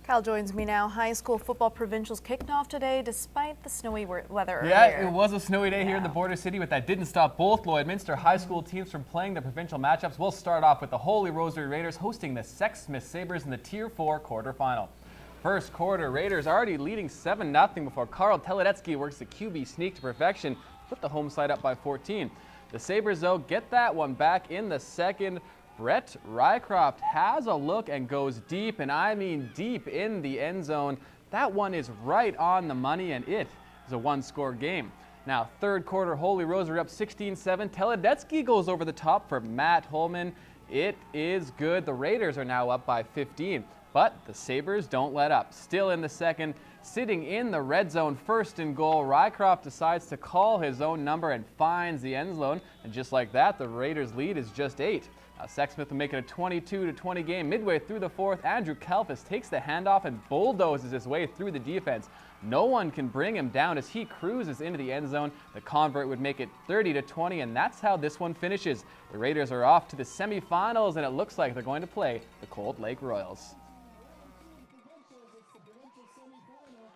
Cal joins me now. High school football provincials kicked off today despite the snowy weather earlier. Yeah, it was a snowy day here in the border city, but that didn't stop both Lloydminster high school teams from playing the provincial matchups. We'll start off with the Holy Rosary Raiders hosting the SEXSMITH Sabres in the Tier 4 quarterfinal. First quarter, Raiders already leading 7-0 before Karl Teledetsky works the QB sneak to perfection to put the home side up by 14. The Sabres, though, get that one back in the second. Brett Rycroft has a look and goes deep, and I mean deep in the end zone. That one is right on the money, and it is a one-score game. Now, third quarter, Holy Rosary up 16-7. Teledetsky goes over the top for Matt Holman. It is good. The Raiders are now up by 15, but the Sabres don't let up. Still in the second, sitting in the red zone, first and goal, Rycroft decides to call his own number and finds the end zone, and just like that, the Raiders' lead is just 8. SEXSMITH will make it a 22-20 game. Midway through the fourth, Andrew Kalfas takes the handoff and bulldozes his way through the defense. No one can bring him down as he cruises into the end zone. The convert would make it 30-20, and that's how this one finishes. The Raiders are off to the semifinals, and it looks like they're going to play the Cold Lake Royals.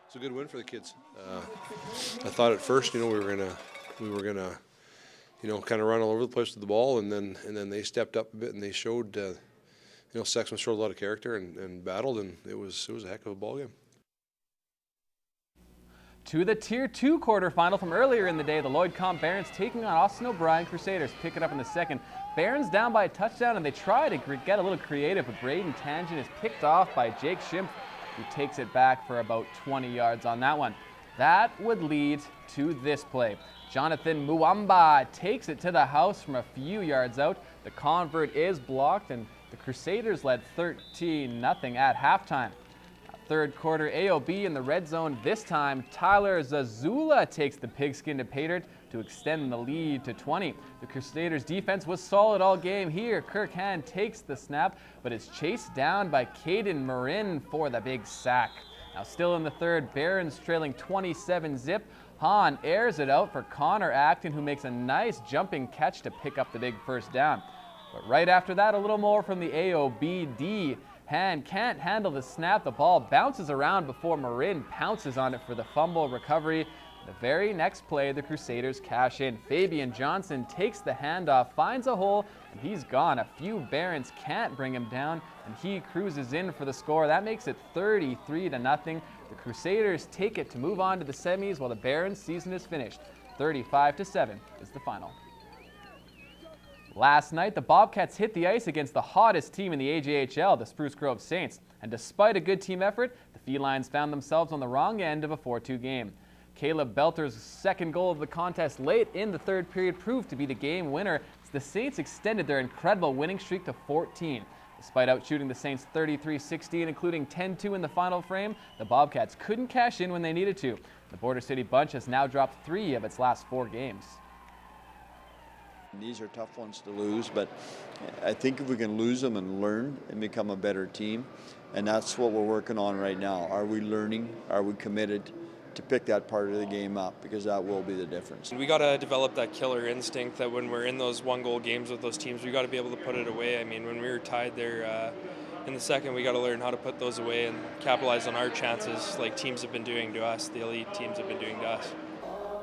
It's a good win for the kids. I thought at first, we were gonna kind of run all over the place with the ball, and then they stepped up a bit and they showed, SEXSMITH showed a lot of character and battled, and it was a heck of a ball game. To the Tier 2 quarterfinal from earlier in the day, the Lloyd Comp Barons taking on Austin O'Brien Crusaders. Pick it up in the second. Barons down by a touchdown, and they try to get a little creative, but Braden tangent is picked off by Jake Schimpf, who takes it back for about 20 yards on that one. That would lead to this play. Jonathan Muamba takes it to the house from a few yards out. The convert is blocked, and the Crusaders led 13-0 at halftime. Third quarter, AOB in the red zone. This time, Tyler Zazula takes the pigskin to Pater to extend the lead to 20. The Crusaders' defense was solid all game here. Kirk Hand takes the snap, but is chased down by Caden Marin for the big sack. Now still in the third, Barons trailing 27-0. Hahn airs it out for Connor Acton, who makes a nice jumping catch to pick up the big first down. But right after that, a little more from the AOBD. Hahn can't handle the snap. The ball bounces around before Marin pounces on it for the fumble recovery. The very next play, the Crusaders cash in. Fabian Johnson takes the handoff, finds a hole, and he's gone. A few Barons can't bring him down, and he cruises in for the score. That makes it 33-0. The Crusaders take it to move on to the semis while the Barons' season is finished. 35-7 is the final. Last night, the Bobcats hit the ice against the hottest team in the AJHL, the Spruce Grove Saints. And despite a good team effort, the Felines found themselves on the wrong end of a 4-2 game. Caleb Belter's second goal of the contest late in the third period proved to be the game winner as the Saints extended their incredible winning streak to 14. Despite outshooting the Saints 33-16, including 10-2 in the final frame, the Bobcats couldn't cash in when they needed to. The Border City Bunch has now dropped 3 of its last 4 games. These are tough ones to lose, but I think if we can lose them and learn and become a better team, and that's what we're working on right now. Are we learning? Are we committed to pick that part of the game up? Because that will be the difference. We got to develop that killer instinct that when we're in those one-goal games with those teams, we got to be able to put it away. I mean, when we were tied there in the second, we got to learn how to put those away and capitalize on our chances like teams have been doing to us, the elite teams have been doing to us.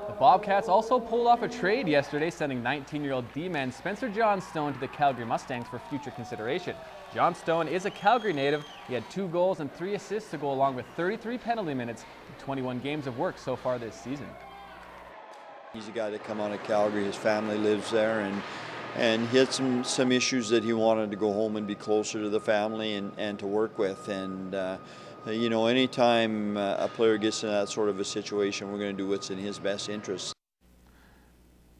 The Bobcats also pulled off a trade yesterday, sending 19-year-old D-man Spencer Johnstone to the Calgary Mustangs for future consideration. Johnstone is a Calgary native. He had 2 goals and 3 assists to go along with 33 penalty minutes and 21 games of work so far this season. He's a guy that come out of Calgary. His family lives there, and he had some issues that he wanted to go home and be closer to the family and to work with. And anytime a player gets in that sort of a situation, we're going to do what's in his best interest.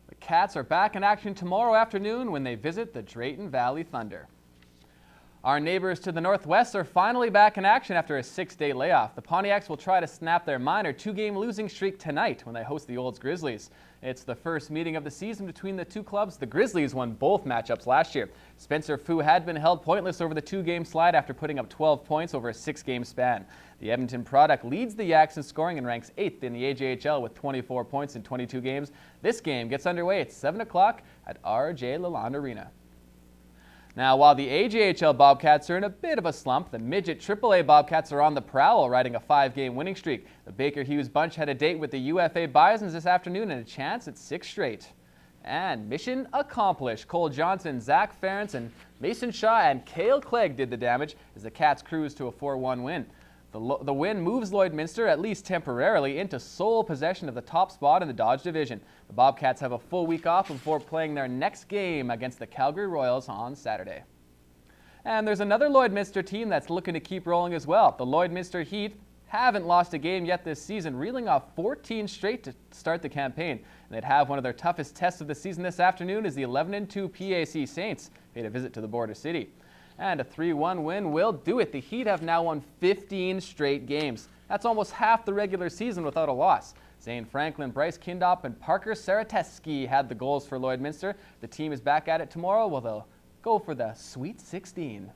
The Cats are back in action tomorrow afternoon when they visit the Drayton Valley Thunder. Our neighbors to the northwest are finally back in action after a 6-day layoff. The Pontiacs will try to snap their minor 2-game losing streak tonight when they host the Olds Grizzlies. It's the first meeting of the season between the two clubs. The Grizzlies won both matchups last year. Spencer Fu had been held pointless over the 2-game slide after putting up 12 points over a 6-game span. The Edmonton product leads the Yaks in scoring and ranks 8th in the AJHL with 24 points in 22 games. This game gets underway at 7 o'clock at RJ Lalonde Arena. Now, while the AJHL Bobcats are in a bit of a slump, the midget AAA Bobcats are on the prowl, riding a 5-game winning streak. The Baker Hughes bunch had a date with the UFA Bisons this afternoon and a chance at 6 straight. And mission accomplished. Cole Johnson, Zach Ferentz, and Mason Shaw and Cale Clegg did the damage as the Cats cruised to a 4-1 win. The win moves Lloydminster, at least temporarily, into sole possession of the top spot in the Dodge Division. The Bobcats have a full week off before playing their next game against the Calgary Royals on Saturday. And there's another Lloydminster team that's looking to keep rolling as well. The Lloydminster Heat haven't lost a game yet this season, reeling off 14 straight to start the campaign. And they'd have one of their toughest tests of the season this afternoon as the 11-2 PAC Saints paid a visit to the Border City. And a 3-1 win will do it. The Heat have now won 15 straight games. That's almost half the regular season without a loss. Zane Franklin, Bryce Kindop, and Parker Sarateski had the goals for Lloydminster. The team is back at it tomorrow, where they'll go for the Sweet 16.